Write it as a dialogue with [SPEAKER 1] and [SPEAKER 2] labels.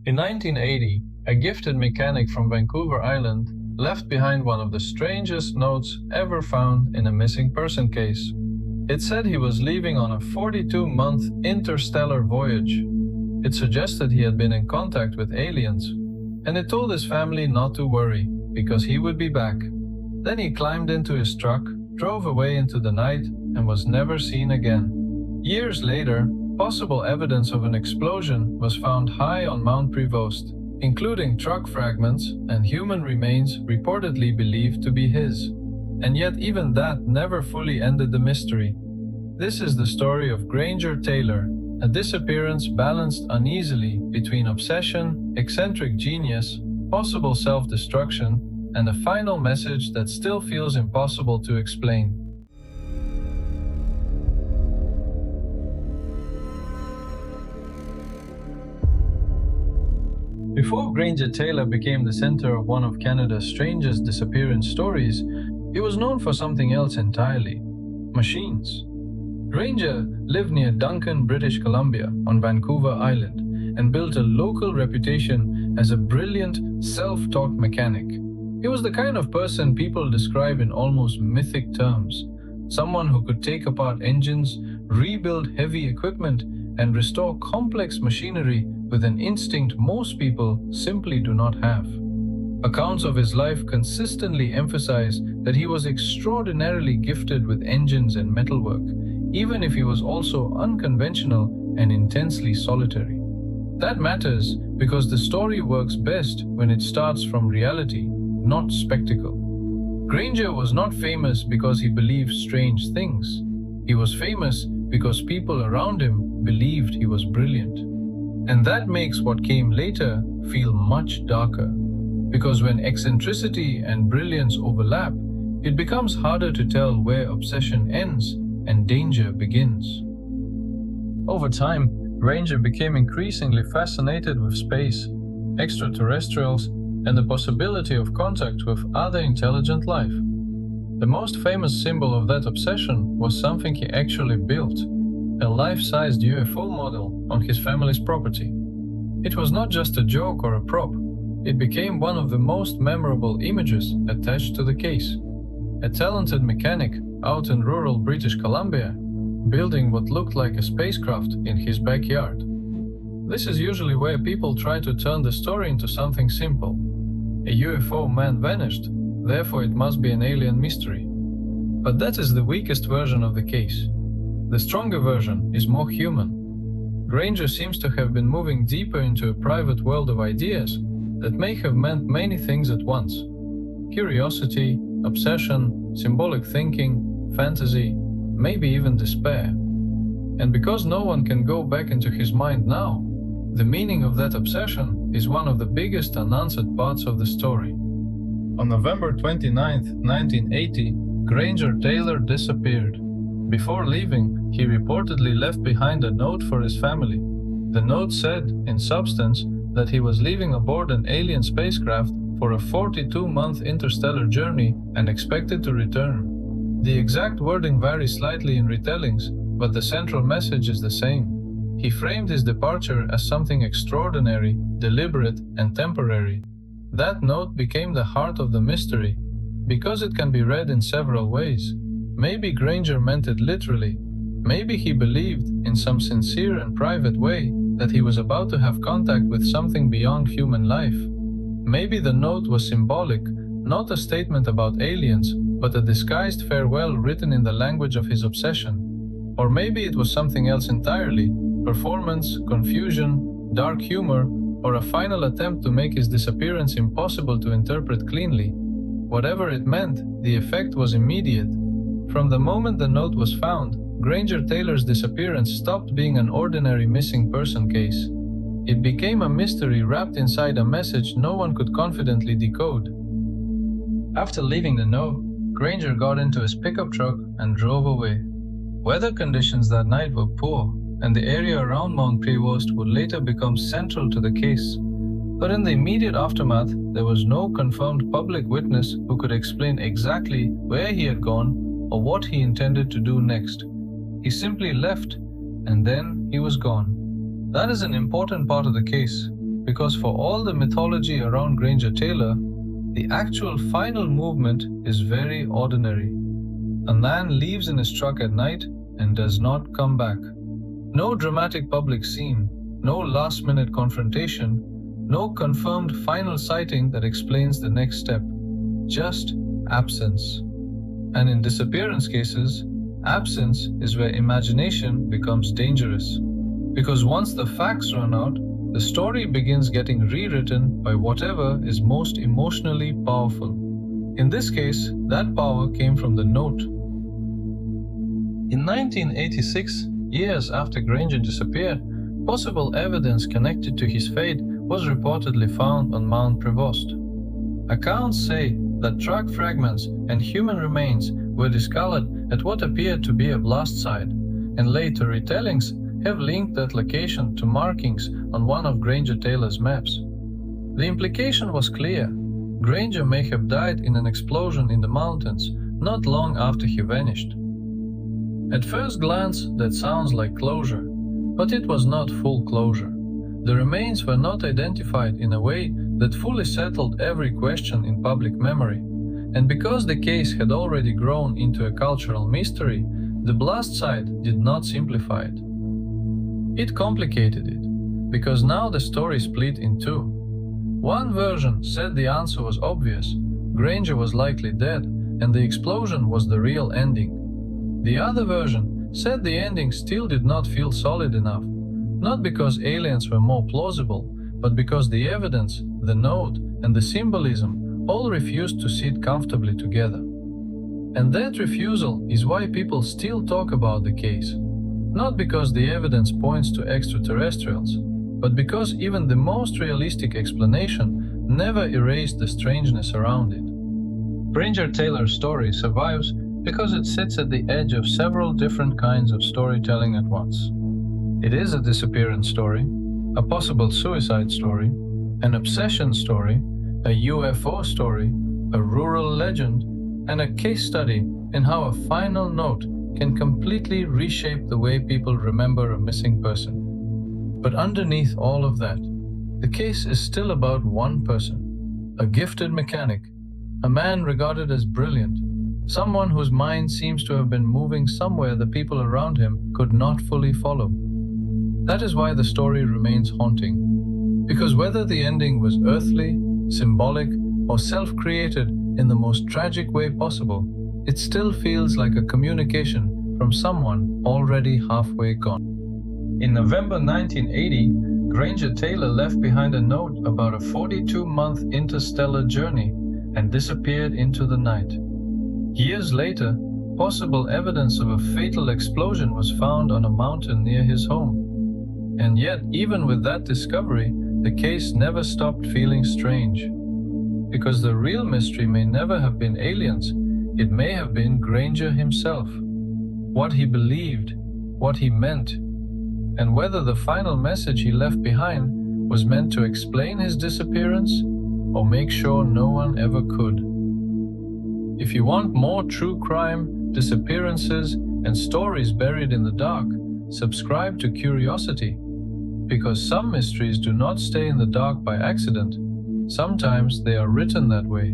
[SPEAKER 1] In 1980, a gifted mechanic from Vancouver Island left behind one of the strangest notes ever found in a missing person case. It said he was leaving on a 42-month interstellar voyage. It suggested he had been in contact with aliens, and it told his family not to worry, because he would be back. Then he climbed into his truck, drove away into the night, and was never seen again. Years later, possible evidence of an explosion was found high on Mount Prevost, including truck fragments and human remains reportedly believed to be his. And yet even that never fully ended the mystery. This is the story of Granger Taylor, a disappearance balanced uneasily between obsession, eccentric genius, possible self-destruction, and a final message that still feels impossible to explain. Before Granger Taylor became the center of one of Canada's strangest disappearance stories, he was known for something else entirely: machines. Granger lived near Duncan, British Columbia, on Vancouver Island, and built a local reputation as a brilliant, self-taught mechanic. He was the kind of person people describe in almost mythic terms: someone who could take apart engines, rebuild heavy equipment, and restore complex machinery with an instinct most people simply do not have. Accounts of his life consistently emphasize that he was extraordinarily gifted with engines and metalwork, even if he was also unconventional and intensely solitary. That matters because the story works best when it starts from reality, not spectacle. Granger was not famous because he believed strange things. He was famous because people around him believed he was brilliant. And that makes what came later feel much darker, because when eccentricity and brilliance overlap, it becomes harder to tell where obsession ends and danger begins. Over time, Granger became increasingly fascinated with space, extraterrestrials, and the possibility of contact with other intelligent life. The most famous symbol of that obsession was something he actually built: a life-sized UFO model on his family's property. It was not just a joke or a prop. It became one of the most memorable images attached to the case. A talented mechanic out in rural British Columbia, building what looked like a spacecraft in his backyard. This is usually where people try to turn the story into something simple. A UFO man vanished, therefore it must be an alien mystery. But that is the weakest version of the case. The stronger version is more human. Granger seems to have been moving deeper into a private world of ideas that may have meant many things at once: curiosity, obsession, symbolic thinking, fantasy, maybe even despair. And because no one can go back into his mind now, the meaning of that obsession is one of the biggest unanswered parts of the story. On November 29, 1980, Granger Taylor disappeared. Before leaving, he reportedly left behind a note for his family. The note said, in substance, that he was leaving aboard an alien spacecraft for a 42-month interstellar journey and expected to return. The exact wording varies slightly in retellings, but the central message is the same. He framed his departure as something extraordinary, deliberate, and temporary. That note became the heart of the mystery, because it can be read in several ways. Maybe Granger meant it literally. Maybe he believed, in some sincere and private way, that he was about to have contact with something beyond human life. Maybe the note was symbolic, not a statement about aliens, but a disguised farewell written in the language of his obsession. Or maybe it was something else entirely: performance, confusion, dark humor, or a final attempt to make his disappearance impossible to interpret cleanly. Whatever it meant, the effect was immediate. From the moment the note was found, Granger Taylor's disappearance stopped being an ordinary missing person case. It became a mystery wrapped inside a message no one could confidently decode. After leaving the note, Granger got into his pickup truck and drove away. Weather conditions that night were poor, and the area around Mount Prevost would later become central to the case. But in the immediate aftermath, there was no confirmed public witness who could explain exactly where he had gone or what he intended to do next. He simply left, and then he was gone. That is an important part of the case, because for all the mythology around Granger Taylor, the actual final movement is very ordinary. A man leaves in his truck at night and does not come back. No dramatic public scene, no last-minute confrontation, no confirmed final sighting that explains the next step. Just absence. And in disappearance cases, absence is where imagination becomes dangerous. Because once the facts run out, the story begins getting rewritten by whatever is most emotionally powerful. In this case, that power came from the note. In 1986, years after Granger disappeared, possible evidence connected to his fate was reportedly found on Mount Prevost. Accounts say that truck fragments and human remains were discovered at what appeared to be a blast site, and later retellings have linked that location to markings on one of Granger Taylor's maps. The implication was clear. Granger may have died in an explosion in the mountains not long after he vanished. At first glance, that sounds like closure, but it was not full closure. The remains were not identified in a way that fully settled every question in public memory, and because the case had already grown into a cultural mystery, the blast site did not simplify it. It complicated it, because now the story split in two. One version said the answer was obvious, Granger was likely dead, and the explosion was the real ending. The other version said the ending still did not feel solid enough, not because aliens were more plausible, but because the evidence, the note, and the symbolism all refused to sit comfortably together. And that refusal is why people still talk about the case. Not because the evidence points to extraterrestrials, but because even the most realistic explanation never erased the strangeness around it. Granger Taylor's story survives because it sits at the edge of several different kinds of storytelling at once. It is a disappearance story, a possible suicide story, an obsession story, a UFO story, a rural legend, and a case study in how a final note can completely reshape the way people remember a missing person. But underneath all of that, the case is still about one person, a gifted mechanic, a man regarded as brilliant, someone whose mind seems to have been moving somewhere the people around him could not fully follow. That is why the story remains haunting, because whether the ending was earthly, symbolic, or self-created in the most tragic way possible, it still feels like a communication from someone already halfway gone. In November 1980, Granger Taylor left behind a note about a 42-month interstellar journey and disappeared into the night. Years later, possible evidence of a fatal explosion was found on a mountain near his home. And yet, even with that discovery, the case never stopped feeling strange. Because the real mystery may never have been aliens, it may have been Granger himself. What he believed, what he meant, and whether the final message he left behind was meant to explain his disappearance or make sure no one ever could. If you want more true crime, disappearances, and stories buried in the dark, subscribe to Curiosity, because some mysteries do not stay in the dark by accident. Sometimes they are written that way.